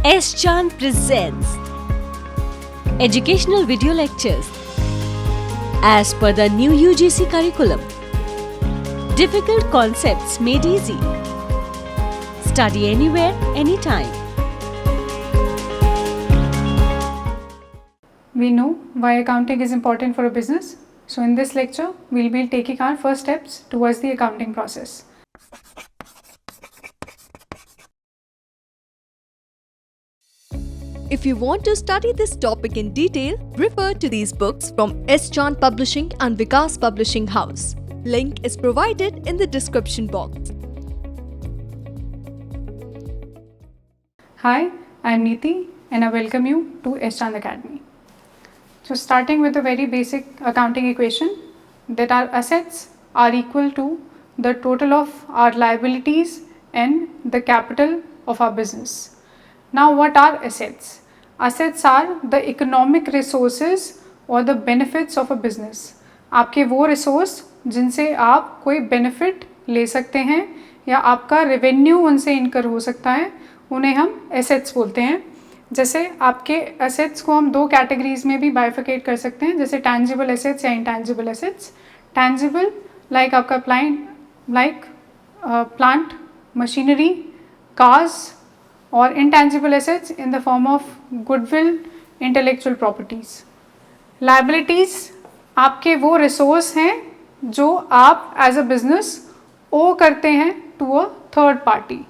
S. Chand presents educational video lectures as per the new UGC curriculum. Difficult concepts made easy. Study anywhere, anytime. We know why accounting is important for a business. So in this lecture, we'll be taking our first steps towards the accounting process. If you want to study this topic in detail, refer to these books from S. Chand Publishing and Vikas Publishing House. Link is provided in the description box. Hi, I'm Neeti and I welcome you to S. Chand Academy. So starting with a very basic accounting equation, that our assets are equal to the total of our liabilities and the capital of our business. Now what are assets? Assets are the economic resources or the benefits of a business. आपके वो resource जिनसे आप कोई benefit ले सकते हैं या आपका रेवेन्यू उनसे इनकर हो सकता है, उन्हें हम एसेट्स बोलते हैं. जैसे आपके एसेट्स को हम दो कैटेगरीज में भी बाइफिकेट कर सकते हैं, जैसे टैंजिबल एसेट्स या इंटैंजिबल एसेट्स. टैंजिबल लाइक आपका प्लांट, मशीनरी, कार्स, और intangible assets in the form of goodwill, intellectual properties. Liabilities आपके वो रिसोर्स हैं जो आप एज अ बिजनेस ओ करते हैं टू अ थर्ड पार्टी.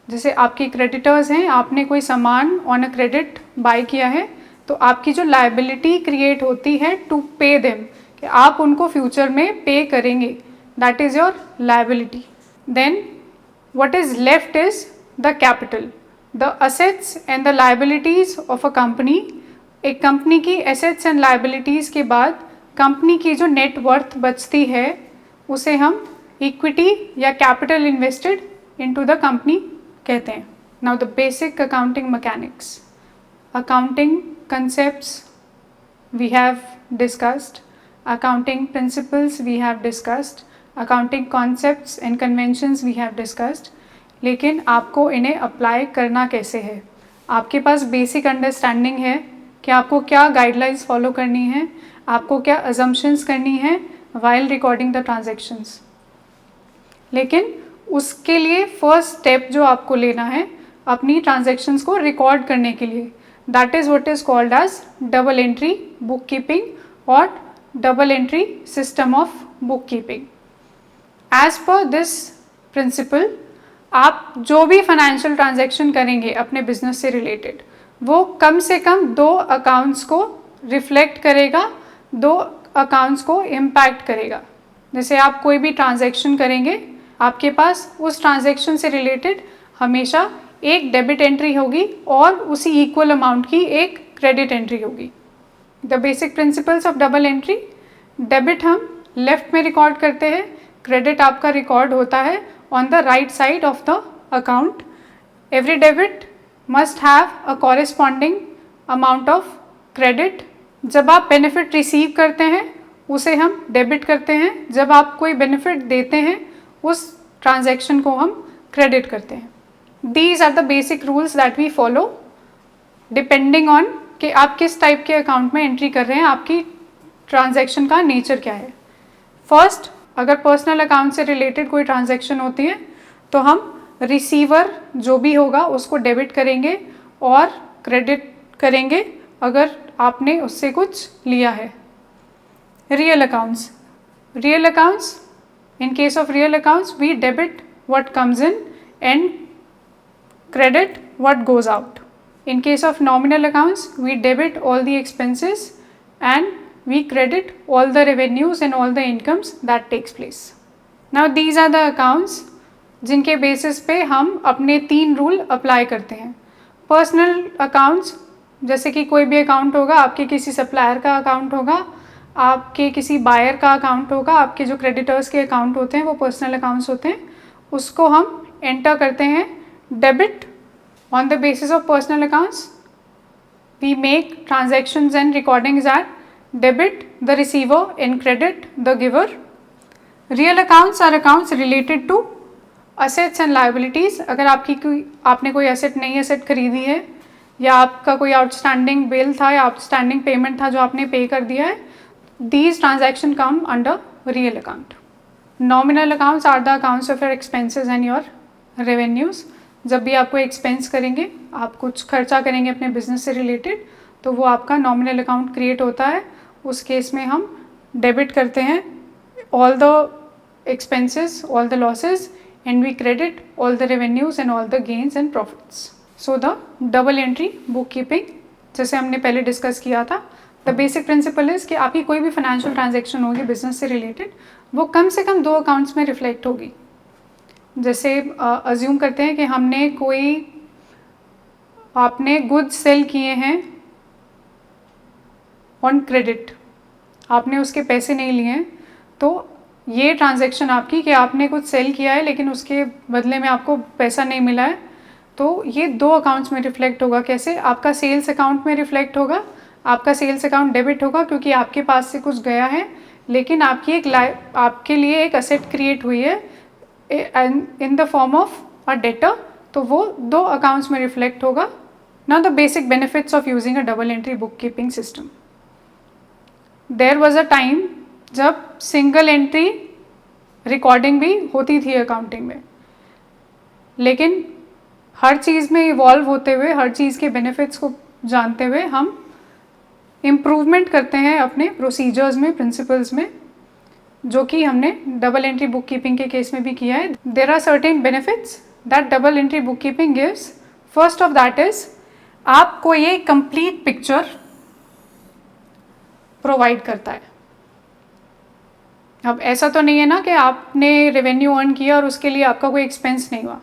जैसे आपके क्रेडिटर्स हैं, आपने कोई सामान ऑन अ क्रेडिट बाय किया है, तो आपकी जो लाइबिलिटी क्रिएट होती है टू पे देम, कि आप उनको फ्यूचर में पे करेंगे, that is your liability. Then what is left is the capital, the assets and the liabilities of a company. एक कंपनी की assets and liabilities के बाद कंपनी की जो नेट वर्थ बचती है उसे हम इक्विटी या capital invested into the company कहते हैं. Now the basic accounting mechanics, accounting concepts we have discussed, accounting principles we have discussed, accounting concepts and conventions we have discussed. लेकिन आपको इन्हें अप्लाई करना कैसे है. आपके पास बेसिक अंडरस्टैंडिंग है कि आपको क्या गाइडलाइंस फॉलो करनी है, आपको क्या अजम्पशंस करनी है वाइल रिकॉर्डिंग द ट्रांजैक्शंस. लेकिन उसके लिए फर्स्ट स्टेप जो आपको लेना है अपनी ट्रांजैक्शंस को रिकॉर्ड करने के लिए, that is what is called as double entry book keeping और double entry system of book keeping. As per this principle आप जो भी फाइनेंशियल ट्रांजैक्शन करेंगे अपने बिजनेस से रिलेटेड, वो कम से कम दो अकाउंट्स को रिफ्लेक्ट करेगा, दो अकाउंट्स को इम्पैक्ट करेगा. जैसे आप कोई भी ट्रांजैक्शन करेंगे, आपके पास उस ट्रांजैक्शन से रिलेटेड हमेशा एक डेबिट एंट्री होगी और उसी इक्वल अमाउंट की एक क्रेडिट एंट्री होगी. The basic principles of double entry, debit हम लेफ्ट में रिकॉर्ड करते हैं, क्रेडिट आपका रिकॉर्ड होता है on the right side of the account. Every debit must have a corresponding amount of credit. जब आप बेनिफिट रिसीव करते हैं उसे हम डेबिट करते हैं, जब आप कोई बेनिफिट देते हैं उस ट्रांजैक्शन को हम क्रेडिट करते हैं. These are the basic rules that we follow depending on कि आप किस टाइप के अकाउंट में एंट्री कर रहे हैं, आपकी ट्रांजैक्शन का नेचर क्या है. फर्स्ट, अगर पर्सनल अकाउंट से रिलेटेड कोई ट्रांजैक्शन होती है तो हम रिसीवर जो भी होगा उसको डेबिट करेंगे और क्रेडिट करेंगे अगर आपने उससे कुछ लिया है. Real accounts, in case of real accounts we debit what comes in and credit what goes out. In case of nominal accounts we debit all the expenses and we credit all the revenues and all the incomes that takes place. Now these are the accounts जिनके basis पे हम अपने 3 rule apply करते हैं. Personal accounts, जैसे कि कोई भी अकाउंट होगा, आपके किसी सप्लायर का अकाउंट होगा, आपके किसी बायर का अकाउंट होगा, आपके जो क्रेडिटर्स के अकाउंट होते हैं वो पर्सनल अकाउंट्स होते हैं, उसको हम एंटर करते हैं debit. On the basis of personal accounts we make transactions and recordings at debit the receiver and credit the giver. Real accounts are accounts related to assets and liabilities, अगर आपने कोई नई एसेट खरीदी है या आपका कोई आउटस्टैंडिंग बिल था या आउटस्टैंडिंग पेमेंट था जो आपने पे कर दिया है, these transaction come under real account. Nominal accounts are the accounts of your expenses and your revenues. जब भी आपको एक्सपेंस करेंगे, आप कुछ खर्चा करेंगे अपने बिजनेस से रिलेटेड, तो वो आपका नॉमिनल अकाउंट क्रिएट होता है. उस केस में हम डेबिट करते हैं all the expenses, all the losses, and we credit all the revenues and all the gains and profits. So the double entry bookkeeping, जैसे हमने पहले डिस्कस किया था, the basic principle is कि आपकी कोई भी फाइनेंशियल ट्रांजेक्शन होगी बिजनेस से रिलेटेड, वो कम से कम 2 अकाउंट्स में रिफ्लेक्ट होगी. जैसे अज्यूम करते हैं कि आपने गुड्स सेल किए हैं ऑन क्रेडिट, आपने उसके पैसे नहीं लिए हैं, तो ये ट्रांजैक्शन आपकी कि आपने कुछ सेल किया है लेकिन उसके बदले में आपको पैसा नहीं मिला है, तो ये 2 अकाउंट्स में रिफ्लेक्ट होगा. कैसे? आपका सेल्स अकाउंट में रिफ्लेक्ट होगा, आपका सेल्स अकाउंट डेबिट होगा क्योंकि आपके पास से कुछ गया है, लेकिन आपके लिए एक असेट क्रिएट हुई है in the form of a debtor, तो वो 2 अकाउंट्स में रिफ्लेक्ट होगा. Now the basic benefits of using a double entry book keeping system. There was a time जब सिंगल एंट्री रिकॉर्डिंग भी होती थी अकाउंटिंग में, लेकिन हर चीज़ में इवॉल्व होते हुए, हर चीज़ के बेनिफिट्स को जानते हुए हम इम्प्रूवमेंट करते हैं अपने प्रोसीजर्स में, प्रिंसिपल्स में, जो कि हमने डबल एंट्री बुक कीपिंग के केस में भी किया है. There are certain benefits that double entry book keeping gives. First of that is आपको ये कंप्लीट पिक्चर प्रोवाइड करता है. अब ऐसा तो नहीं है ना कि आपने रेवेन्यू अर्न किया और उसके लिए आपका कोई एक्सपेंस नहीं हुआ.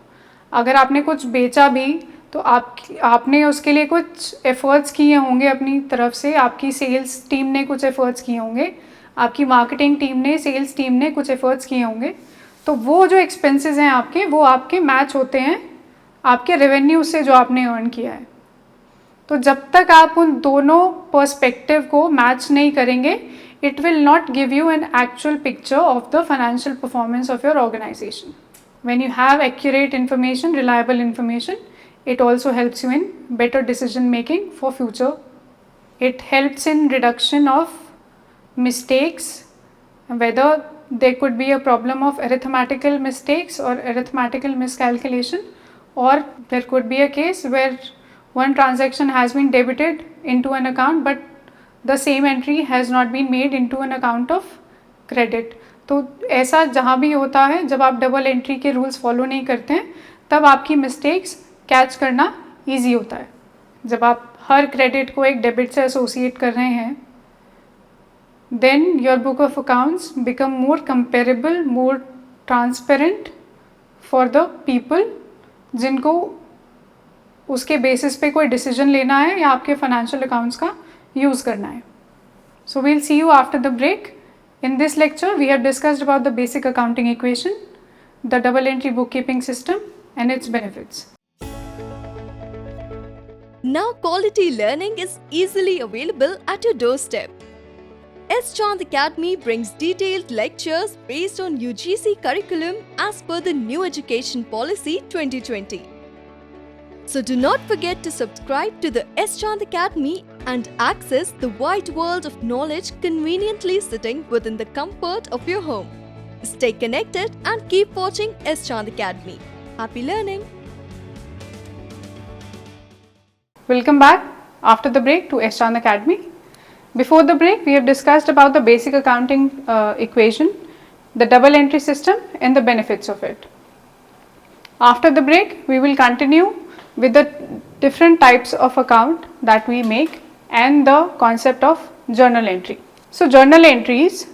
अगर आपने कुछ बेचा भी तो आपने उसके लिए कुछ एफर्ट्स किए होंगे अपनी तरफ से, आपकी सेल्स टीम ने कुछ एफर्ट्स किए होंगे, आपकी मार्केटिंग टीम ने, सेल्स टीम ने कुछ एफर्ट्स किए होंगे, तो वो जो एक्सपेंसेस हैं आपके, वो आपके मैच होते हैं आपके रेवेन्यू से जो आपने अर्न किया है. तो जब तक आप उन दोनों पर्सपेक्टिव को मैच नहीं करेंगे, it will not give you an actual picture of the financial performance of your organization. When you have accurate information, reliable information, it also helps you in better decision making for future. It helps in reduction of mistakes, whether there could be a problem of arithmetical mistakes or arithmetical miscalculation, or there could be a case where one transaction has been debited into an account but the same entry has not been made into an account of credit. तो ऐसा जहाँ भी होता है, जब आप double entry के rules follow नहीं करते हैं, तब आपकी मिस्टेक्स कैच करना ईजी होता है. जब आप हर क्रेडिट को एक डेबिट से एसोसिएट कर रहे हैं, then your book of accounts become more comparable, more transparent for the people जिनको उसके बेसिस पे कोई डिसीजन लेना है या आपके फाइनेंशियल अकाउंट्स का यूज़ करना है. So we'll see you after the break. In this lecture, we have discussed about the basic accounting equation, the double entry bookkeeping system and its benefits. Now quality learning is easily available at your doorstep. S. Chand Academy brings detailed lectures based on UGC curriculum as per the New Education Policy 2020. So do not forget to subscribe to the S. Chand Academy and access the wide world of knowledge conveniently sitting within the comfort of your home. Stay connected and keep watching S. Chand Academy. Happy learning! Welcome back after the break to S. Chand Academy. Before the break, we have discussed about the basic accounting equation, the double entry system and the benefits of it. After the break, we will continue with the different types of account that we make and the concept of journal entry. So journal entries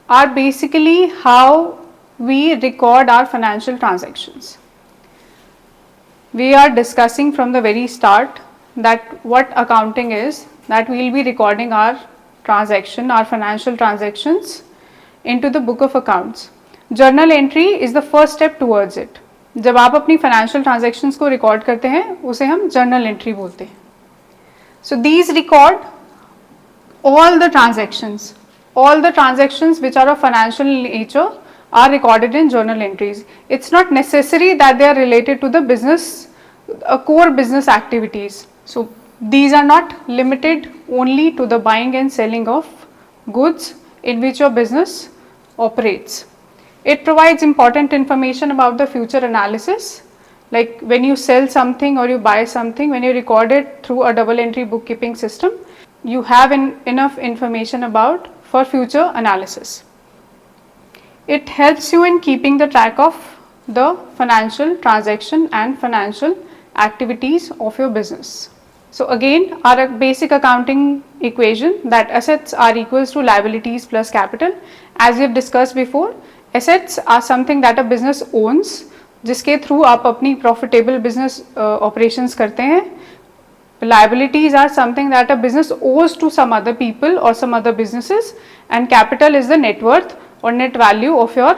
are basically how we record our financial transactions. We are discussing from the very start that what accounting is, that we will be recording our transaction, our financial transactions into the book of accounts. Journal entry is the first step towards it. जब आप अपनी financial transactions को record करते हैं, उसे हम journal entry बोलते हैं. So these record all the transactions which are of financial nature are recorded in journal entries. It's not necessary that they are related to the business, core business activities. So these are not limited only to the buying and selling of goods in which your business operates. It provides important information about the future analysis, like when you sell something or you buy something, when you record it through a double entry bookkeeping system, you have enough information about for future analysis. It helps you in keeping the track of the financial transaction and financial activities of your business. So again, our basic accounting equation that assets are equals to liabilities plus capital. As we have discussed before, assets are something that a business owns, जिसके through आप अपनी profitable business operations करते हैं. Liabilities are something that a business owes to some other people or some other businesses, and capital is the net worth or net value of your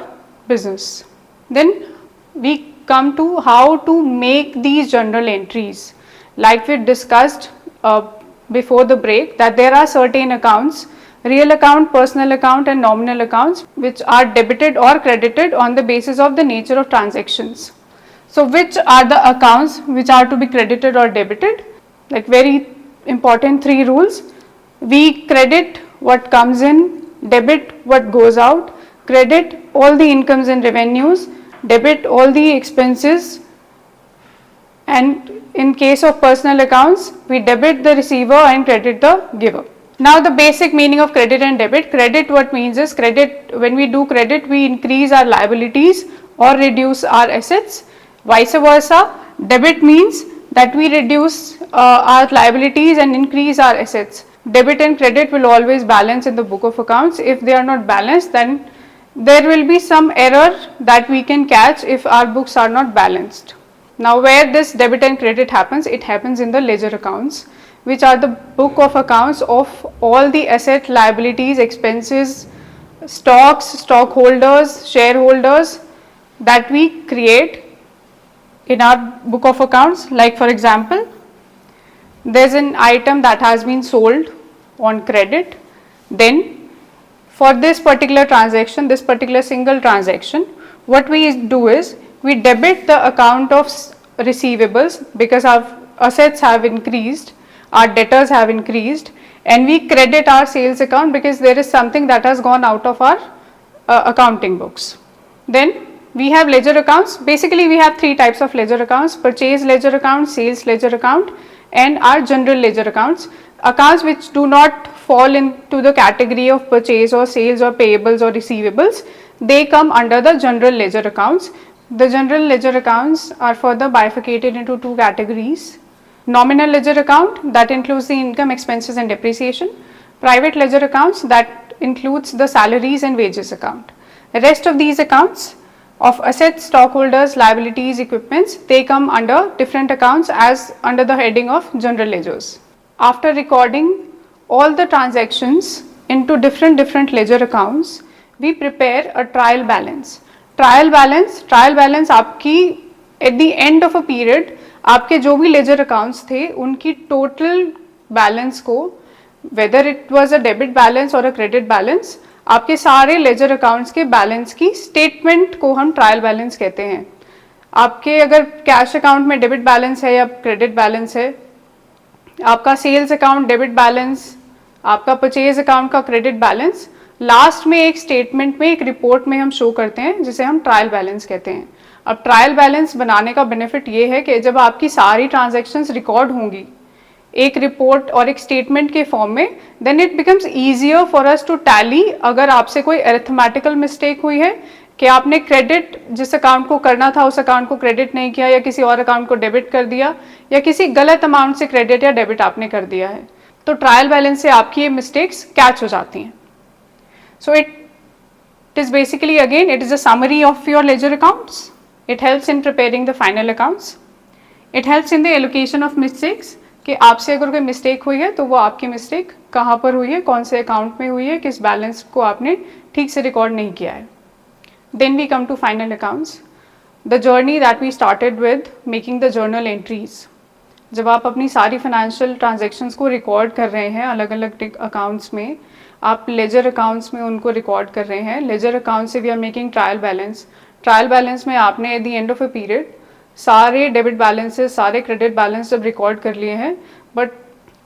business. Then we come to how to make these journal entries. Like we discussed before the break, that there are certain accounts, real account, personal account and nominal accounts, which are debited or credited on the basis of the nature of transactions. So which are the accounts which are to be credited or debited? Like very important 3 rules. We credit what comes in, debit what goes out, credit all the incomes and revenues, debit all the expenses, and in case of personal accounts, we debit the receiver and credit the giver. Now the basic meaning of credit and debit. Credit, what means is credit, when we do credit, we increase our liabilities or reduce our assets. Vice versa, debit means that we reduce our liabilities and increase our assets. Debit and credit will always balance in the book of accounts. If they are not balanced, then there will be some error that we can catch if our books are not balanced. Now where this debit and credit happens, it happens in the ledger accounts, which are the book of accounts of all the asset, liabilities, expenses, stocks, stockholders, shareholders that we create in our book of accounts. Like for example, there's an item that has been sold on credit. Then for this particular transaction, this particular single transaction, what we do is we debit the account of receivables because our assets have increased, our debtors have increased, and we credit our sales account because there is something that has gone out of our accounting books. Then we have ledger accounts. Basically we have 3 types of ledger accounts: purchase ledger account, sales ledger account, and our general ledger accounts. Accounts which do not fall into the category of purchase or sales or payables or receivables, they come under the general ledger accounts. The general ledger accounts are further bifurcated into 2 categories. Nominal ledger account, that includes the income, expenses and depreciation. Private ledger accounts, that includes the salaries and wages account. The rest of these accounts of assets, stockholders, liabilities, equipments, they come under different accounts as under the heading of general ledgers. After recording all the transactions into different ledger accounts, we prepare a trial balance. Trial balance आपकी at the end of a period आपके जो भी ledger accounts थे उनकी total balance को, whether it was a debit balance और a credit balance, आपके सारे लेजर अकाउंट्स के बैलेंस की स्टेटमेंट को हम ट्रायल बैलेंस कहते हैं. आपके अगर कैश अकाउंट में डेबिट बैलेंस है या क्रेडिट बैलेंस है, आपका सेल्स अकाउंट डेबिट बैलेंस, आपका परचेज अकाउंट का क्रेडिट बैलेंस, लास्ट में एक स्टेटमेंट में, एक रिपोर्ट में हम शो करते हैं जिसे हम ट्रायल बैलेंस कहते हैं. अब ट्रायल बैलेंस बनाने का बेनिफिट ये है कि जब आपकी सारी ट्रांजैक्शंस रिकॉर्ड होंगी एक रिपोर्ट और एक स्टेटमेंट के फॉर्म में, then it becomes easier for us to tally. अगर आपसे कोई अरिथमेटिकल मिस्टेक हुई है कि आपने क्रेडिट जिस अकाउंट को करना था उस अकाउंट को क्रेडिट नहीं किया, या किसी और अकाउंट को डेबिट कर दिया, या किसी गलत अमाउंट से क्रेडिट या डेबिट आपने कर दिया है, तो ट्रायल बैलेंस से आपकी ये मिस्टेक्स कैच हो जाती हैं. So it is basically, again, it is a summary of your ledger accounts. It helps in preparing the final accounts. It helps in the allocation of mistakes, कि आपसे अगर कोई मिस्टेक हुई है तो वो आपकी मिस्टेक कहाँ पर हुई है, कौन से अकाउंट में हुई है, किस बैलेंस को आपने ठीक से रिकॉर्ड नहीं किया है. Then we come to final accounts. The journey that we started with making the journal entries. जब आप अपनी सारी फाइनेंशियल ट्रांजैक्शंस को रिकॉर्ड कर रहे हैं अलग अलग अकाउंट्स में, आप लेजर अकाउंट्स में उनको रिकॉर्ड कर रहे हैं। लेजर अकाउंट से we are making trial balance. Trial balance में आपने at the end of a period सारे डेबिट बैलेंसेस, सारे क्रेडिट बैलेंस जब रिकॉर्ड कर लिए हैं, but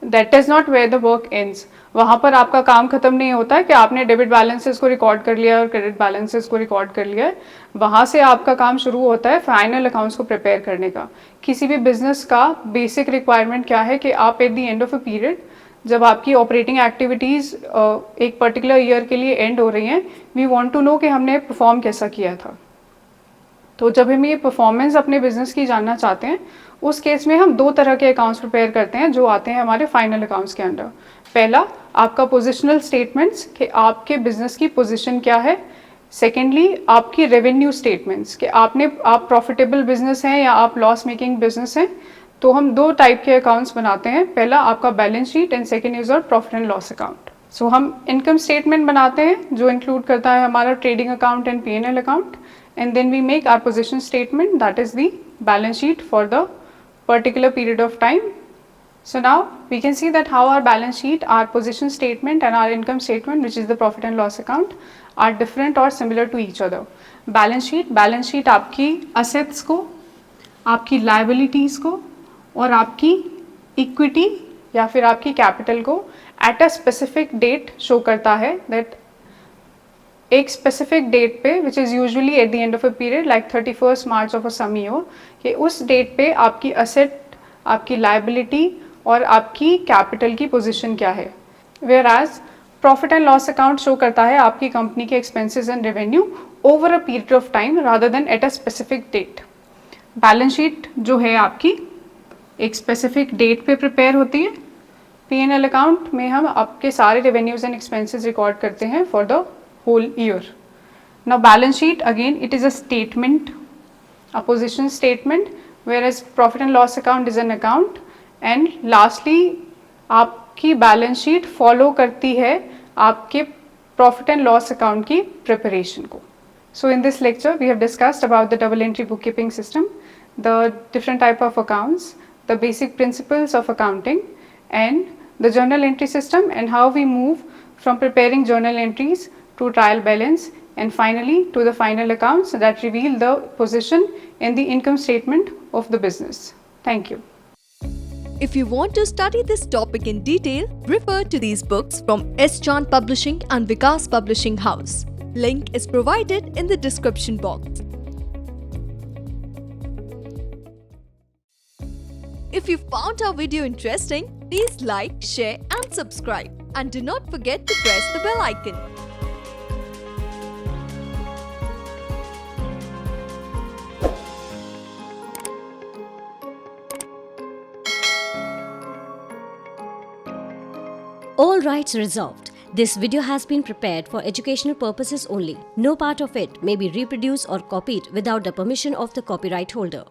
that is not where the work ends. वहाँ पर आपका काम खत्म नहीं होता है कि आपने डेबिट बैलेंसेस को रिकॉर्ड कर लिया और क्रेडिट बैलेंसेस को रिकॉर्ड कर लिया है। वहाँ से आपका काम शुरू होता है फाइनल अकाउंट्स को प्रिपेयर करने का। किसी भी बिजनेस का बेसिक रिक्वायरमेंट क्या है कि आप eight the end of a period, जब आपकी ऑपरेटिंग एक्टिविटीज़ एक पर्टिकुलर ईयर के लिए एंड हो रही हैं, वी वांट टू नो कि हमने परफॉर्म कैसा किया था। तो जब हम ये परफॉर्मेंस अपने बिजनेस की जानना चाहते हैं, उस केस में हम दो तरह के अकाउंट्स प्रिपेयर करते हैं जो आते हैं हमारे फाइनल अकाउंट्स के अंडर। पहला आपका पोजिशनल स्टेटमेंट्स कि आपके बिजनेस की पोजीशन क्या है। सेकेंडली आपकी रेवेन्यू स्टेटमेंट्स कि आप प्रॉफिटेबल बिजनेस हैं या आप लॉस मेकिंग बिजनेस हैं। तो हम दो टाइप के अकाउंट्स बनाते हैं, पहला आपका balance sheet and second is और प्रॉफिट एंड लॉस अकाउंट। सो हम इनकम स्टेटमेंट बनाते हैं जो इंक्लूड करता है हमारा trading account and P&L account, and then we make our position statement, that is the balance sheet for the particular period of time. So now we can see that how our balance sheet, our position statement and our income statement, which is the profit and loss account, are different or similar to each other. Balance sheet आपकी assets को, आपकी liabilities को और आपकी equity या फिर आपकी capital को at a specific date show करता है, that एक स्पेसिफिक डेट पे which is usually at the end of a period like 31 March of a some year, कि उस डेट पे आपकी असेट, आपकी लाइबिलिटी और आपकी कैपिटल की पोजीशन क्या है। Where as profit and loss account show करता है आपकी कंपनी के expenses and revenue over a period of time rather than at a specific date. Balance sheet जो है आपकी एक स्पेसिफिक डेट पे प्रिपेयर होती है। P&L अकाउंट में हम आपके सारे रेवेन्यूज एंड एक्सपेंसेस रिकॉर्ड करते हैं for the whole year. Now balance sheet again, it is a statement, a position statement, whereas profit and loss account is an account. And lastly आपकी balance sheet follow करती है आपके profit and loss account की preparation को. So in this lecture we have discussed about the double entry bookkeeping system, the different type of accounts, the basic principles of accounting, and the journal entry system, and how we move from preparing journal entries to trial balance and finally to the final accounts that reveal the position in the income statement of the business. Thank you. If you want to study this topic in detail, refer to these books from S. Chand Publishing and Vikas Publishing House. Link is provided in the description box. If you found our video interesting, please like, share and subscribe. And do not forget to press the bell icon. All rights reserved. This video has been prepared for educational purposes only. No part of it may be reproduced or copied without the permission of the copyright holder.